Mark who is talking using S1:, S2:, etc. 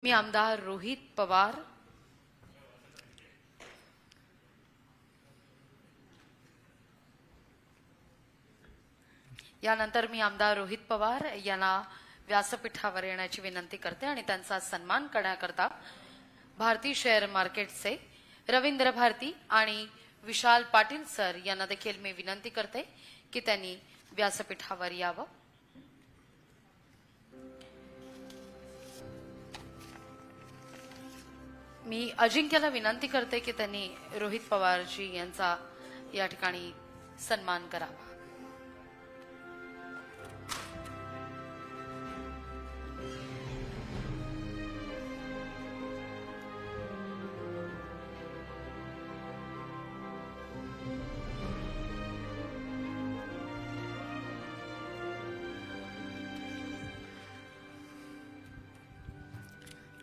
S1: मी आमदार रोहित पवार यानंतर मी आमदार रोहित पवार यांना व्यासपीठावर येण्याची विनंती करते आणि त्यांचा सन्मान करण्याकरता भारतीय शेअर मार्केटचे रवींद्र भारती आणि विशाल पाटील सर यांना देखील मी विनंती करते की त्यांनी व्यासपीठावर यावं। मी अजिंक्यला विनंती करते की त्यांनी रोहित पवारजी यांचा या ठिकाणी सन्मान करावा।